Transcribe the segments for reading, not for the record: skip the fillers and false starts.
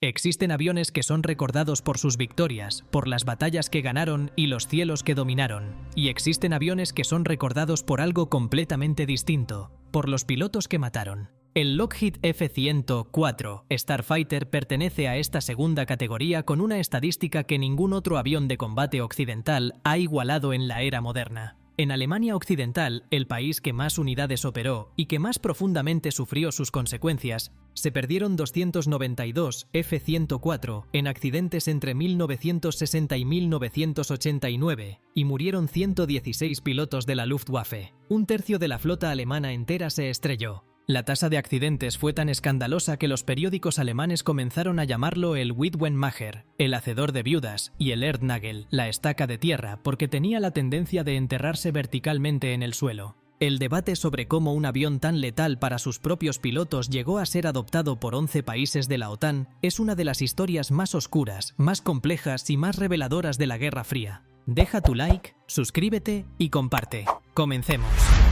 Existen aviones que son recordados por sus victorias, por las batallas que ganaron y los cielos que dominaron. Y existen aviones que son recordados por algo completamente distinto, por los pilotos que mataron. El Lockheed F-104 Starfighter pertenece a esta segunda categoría con una estadística que ningún otro avión de combate occidental ha igualado en la era moderna. En Alemania Occidental, el país que más unidades operó y que más profundamente sufrió sus consecuencias, se perdieron 292 F-104 en accidentes entre 1960 y 1989 y murieron 116 pilotos de la Luftwaffe. Un tercio de la flota alemana entera se estrelló. La tasa de accidentes fue tan escandalosa que los periódicos alemanes comenzaron a llamarlo el Witwenmacher, el hacedor de viudas, y el Erdnagel, la estaca de tierra, porque tenía la tendencia de enterrarse verticalmente en el suelo. El debate sobre cómo un avión tan letal para sus propios pilotos llegó a ser adoptado por 11 países de la OTAN es una de las historias más oscuras, más complejas y más reveladoras de la Guerra Fría. Deja tu like, suscríbete y comparte. Comencemos.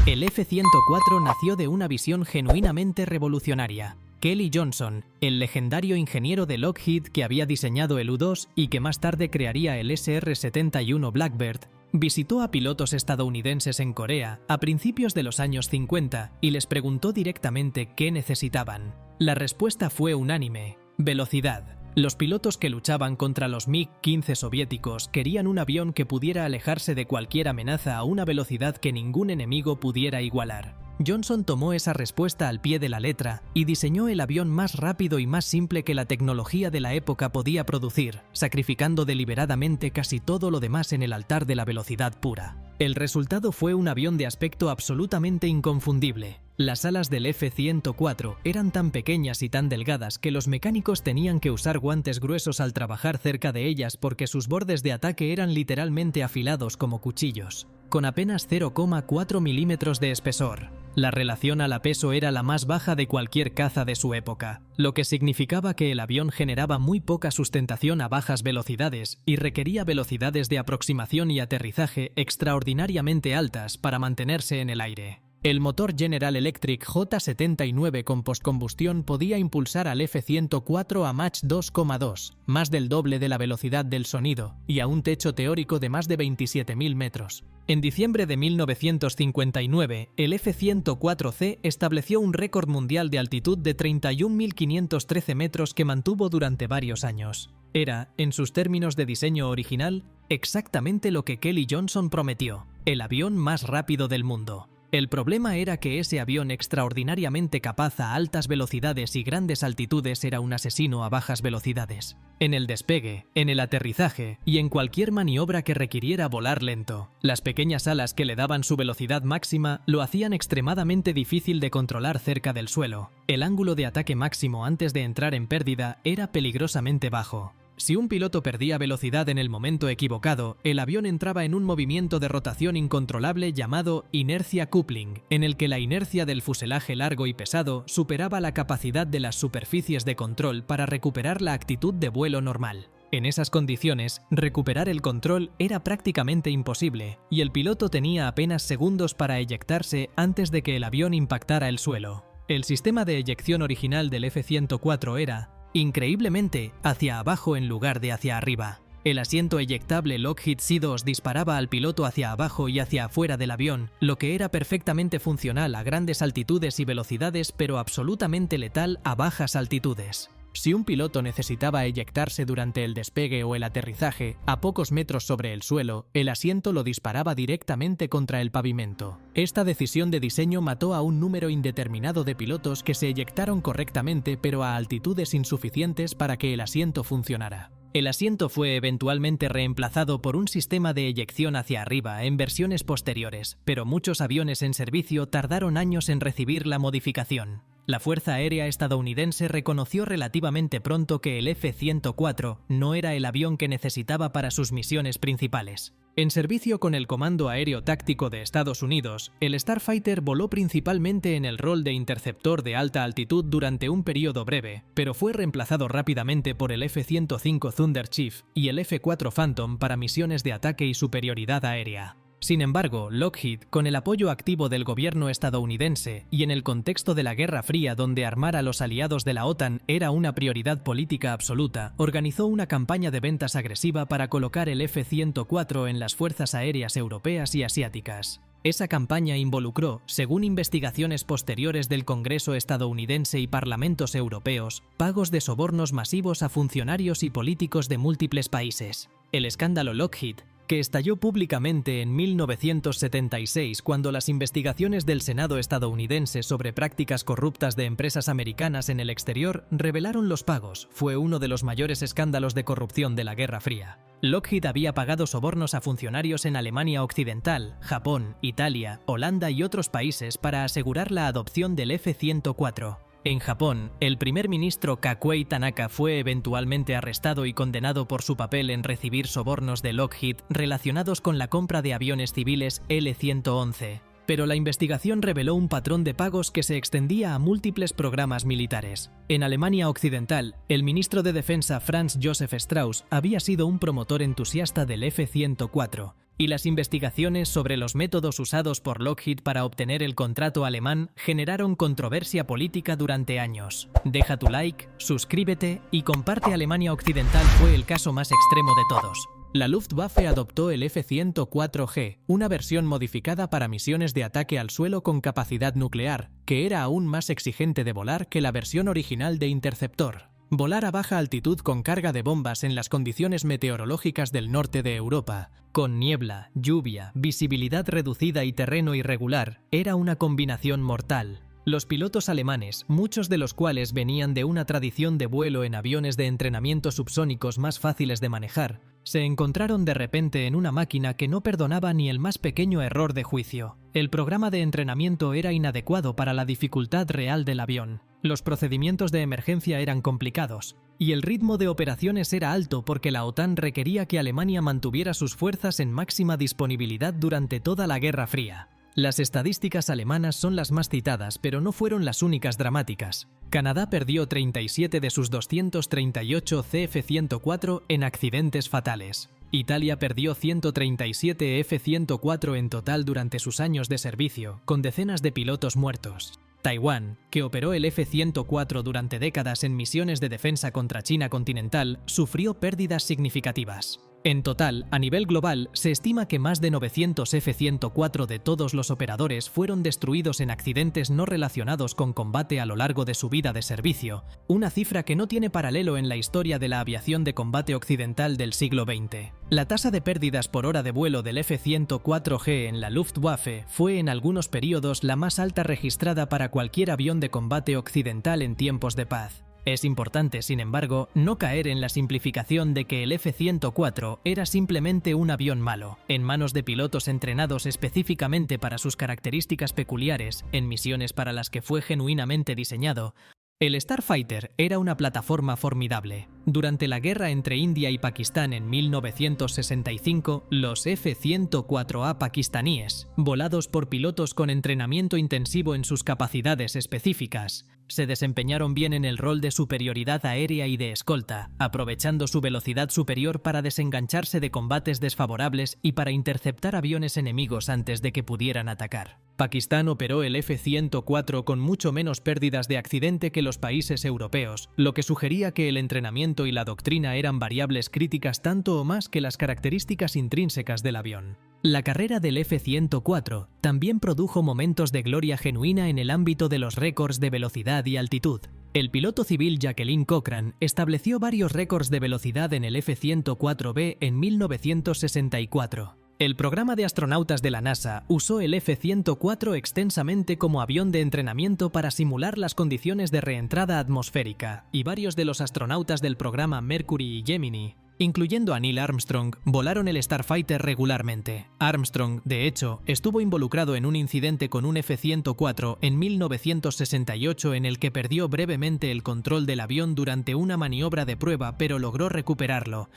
El F-104 nació de una visión genuinamente revolucionaria. Kelly Johnson, el legendario ingeniero de Lockheed que había diseñado el U-2 y que más tarde crearía el SR-71 Blackbird, visitó a pilotos estadounidenses en Corea a principios de los años 50 y les preguntó directamente qué necesitaban. La respuesta fue unánime: velocidad. Los pilotos que luchaban contra los MiG-15 soviéticos querían un avión que pudiera alejarse de cualquier amenaza a una velocidad que ningún enemigo pudiera igualar. Johnson tomó esa respuesta al pie de la letra y diseñó el avión más rápido y más simple que la tecnología de la época podía producir, sacrificando deliberadamente casi todo lo demás en el altar de la velocidad pura. El resultado fue un avión de aspecto absolutamente inconfundible. Las alas del F-104 eran tan pequeñas y tan delgadas que los mecánicos tenían que usar guantes gruesos al trabajar cerca de ellas porque sus bordes de ataque eran literalmente afilados como cuchillos, con apenas 0,4 milímetros de espesor. La relación al peso era la más baja de cualquier caza de su época, lo que significaba que el avión generaba muy poca sustentación a bajas velocidades y requería velocidades de aproximación y aterrizaje extraordinariamente altas para mantenerse en el aire. El motor General Electric J79 con postcombustión podía impulsar al F-104 a Mach 2,2, más del doble de la velocidad del sonido, y a un techo teórico de más de 27.000 metros. En diciembre de 1959, el F-104C estableció un récord mundial de altitud de 31.513 metros que mantuvo durante varios años. Era, en sus términos de diseño original, exactamente lo que Kelly Johnson prometió: el avión más rápido del mundo. El problema era que ese avión extraordinariamente capaz a altas velocidades y grandes altitudes era un asesino a bajas velocidades. En el despegue, en el aterrizaje y en cualquier maniobra que requiriera volar lento, las pequeñas alas que le daban su velocidad máxima lo hacían extremadamente difícil de controlar cerca del suelo. El ángulo de ataque máximo antes de entrar en pérdida era peligrosamente bajo. Si un piloto perdía velocidad en el momento equivocado, el avión entraba en un movimiento de rotación incontrolable llamado inercia coupling, en el que la inercia del fuselaje largo y pesado superaba la capacidad de las superficies de control para recuperar la actitud de vuelo normal. En esas condiciones, recuperar el control era prácticamente imposible, y el piloto tenía apenas segundos para eyectarse antes de que el avión impactara el suelo. El sistema de eyección original del F-104 era, increíblemente, hacia abajo en lugar de hacia arriba. El asiento eyectable Lockheed C-2 disparaba al piloto hacia abajo y hacia afuera del avión, lo que era perfectamente funcional a grandes altitudes y velocidades, pero absolutamente letal a bajas altitudes. Si un piloto necesitaba eyectarse durante el despegue o el aterrizaje, a pocos metros sobre el suelo, el asiento lo disparaba directamente contra el pavimento. Esta decisión de diseño mató a un número indeterminado de pilotos que se eyectaron correctamente pero a altitudes insuficientes para que el asiento funcionara. El asiento fue eventualmente reemplazado por un sistema de eyección hacia arriba en versiones posteriores, pero muchos aviones en servicio tardaron años en recibir la modificación. La Fuerza Aérea estadounidense reconoció relativamente pronto que el F-104 no era el avión que necesitaba para sus misiones principales. En servicio con el Comando Aéreo Táctico de Estados Unidos, el Starfighter voló principalmente en el rol de interceptor de alta altitud durante un periodo breve, pero fue reemplazado rápidamente por el F-105 Thunder Chief y el F-4 Phantom para misiones de ataque y superioridad aérea. Sin embargo, Lockheed, con el apoyo activo del gobierno estadounidense y en el contexto de la Guerra Fría donde armar a los aliados de la OTAN era una prioridad política absoluta, organizó una campaña de ventas agresiva para colocar el F-104 en las fuerzas aéreas europeas y asiáticas. Esa campaña involucró, según investigaciones posteriores del Congreso estadounidense y parlamentos europeos, pagos de sobornos masivos a funcionarios y políticos de múltiples países. El escándalo Lockheed, que estalló públicamente en 1976 cuando las investigaciones del Senado estadounidense sobre prácticas corruptas de empresas americanas en el exterior revelaron los pagos, fue uno de los mayores escándalos de corrupción de la Guerra Fría. Lockheed había pagado sobornos a funcionarios en Alemania Occidental, Japón, Italia, Holanda y otros países para asegurar la adopción del F-104. En Japón, el primer ministro Kakuei Tanaka fue eventualmente arrestado y condenado por su papel en recibir sobornos de Lockheed relacionados con la compra de aviones civiles L-111. Pero la investigación reveló un patrón de pagos que se extendía a múltiples programas militares. En Alemania Occidental, el ministro de Defensa Franz Josef Strauss había sido un promotor entusiasta del F-104, y las investigaciones sobre los métodos usados por Lockheed para obtener el contrato alemán generaron controversia política durante años. Deja tu like, suscríbete y comparte. Alemania Occidental fue el caso más extremo de todos. La Luftwaffe adoptó el F-104G, una versión modificada para misiones de ataque al suelo con capacidad nuclear, que era aún más exigente de volar que la versión original de Interceptor. Volar a baja altitud con carga de bombas en las condiciones meteorológicas del norte de Europa, con niebla, lluvia, visibilidad reducida y terreno irregular, era una combinación mortal. Los pilotos alemanes, muchos de los cuales venían de una tradición de vuelo en aviones de entrenamiento subsónicos más fáciles de manejar, se encontraron de repente en una máquina que no perdonaba ni el más pequeño error de juicio. El programa de entrenamiento era inadecuado para la dificultad real del avión. Los procedimientos de emergencia eran complicados, y el ritmo de operaciones era alto porque la OTAN requería que Alemania mantuviera sus fuerzas en máxima disponibilidad durante toda la Guerra Fría. Las estadísticas alemanas son las más citadas, pero no fueron las únicas dramáticas. Canadá perdió 37 de sus 238 CF-104 en accidentes fatales. Italia perdió 137 F-104 en total durante sus años de servicio, con decenas de pilotos muertos. Taiwán, que operó el F-104 durante décadas en misiones de defensa contra China continental, sufrió pérdidas significativas. En total, a nivel global, se estima que más de 900 F-104 de todos los operadores fueron destruidos en accidentes no relacionados con combate a lo largo de su vida de servicio, una cifra que no tiene paralelo en la historia de la aviación de combate occidental del siglo XX. La tasa de pérdidas por hora de vuelo del F-104G en la Luftwaffe fue en algunos periodos la más alta registrada para cualquier avión de combate occidental en tiempos de paz. Es importante, sin embargo, no caer en la simplificación de que el F-104 era simplemente un avión malo, en manos de pilotos entrenados específicamente para sus características peculiares, en misiones para las que fue genuinamente diseñado. El Starfighter era una plataforma formidable. Durante la guerra entre India y Pakistán en 1965, los F-104A pakistaníes, volados por pilotos con entrenamiento intensivo en sus capacidades específicas, se desempeñaron bien en el rol de superioridad aérea y de escolta, aprovechando su velocidad superior para desengancharse de combates desfavorables y para interceptar aviones enemigos antes de que pudieran atacar. Pakistán operó el F-104 con mucho menos pérdidas de accidente que los países europeos, lo que sugería que el entrenamiento y la doctrina eran variables críticas tanto o más que las características intrínsecas del avión. La carrera del F-104 también produjo momentos de gloria genuina en el ámbito de los récords de velocidad y altitud. El piloto civil Jacqueline Cochran estableció varios récords de velocidad en el F-104B en 1964. El programa de astronautas de la NASA usó el F-104 extensamente como avión de entrenamiento para simular las condiciones de reentrada atmosférica, y varios de los astronautas del programa Mercury y Gemini, incluyendo a Neil Armstrong, volaron el Starfighter regularmente. Armstrong, de hecho, estuvo involucrado en un incidente con un F-104 en 1968 en el que perdió brevemente el control del avión durante una maniobra de prueba, pero logró recuperarlo.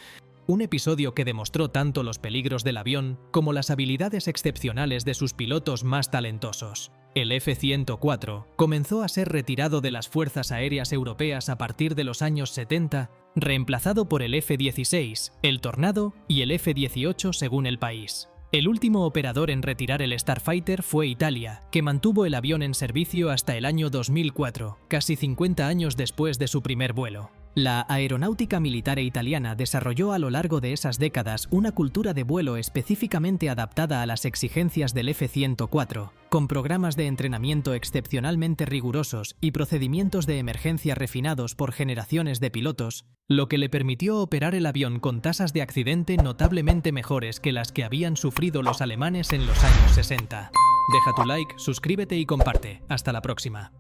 Un episodio que demostró tanto los peligros del avión como las habilidades excepcionales de sus pilotos más talentosos. El F-104 comenzó a ser retirado de las fuerzas aéreas europeas a partir de los años 70, reemplazado por el F-16, el Tornado y el F-18 según el país. El último operador en retirar el Starfighter fue Italia, que mantuvo el avión en servicio hasta el año 2004, casi 50 años después de su primer vuelo. La aeronáutica militar italiana desarrolló a lo largo de esas décadas una cultura de vuelo específicamente adaptada a las exigencias del F-104, con programas de entrenamiento excepcionalmente rigurosos y procedimientos de emergencia refinados por generaciones de pilotos, lo que le permitió operar el avión con tasas de accidente notablemente mejores que las que habían sufrido los alemanes en los años 60. Deja tu like, suscríbete y comparte. Hasta la próxima.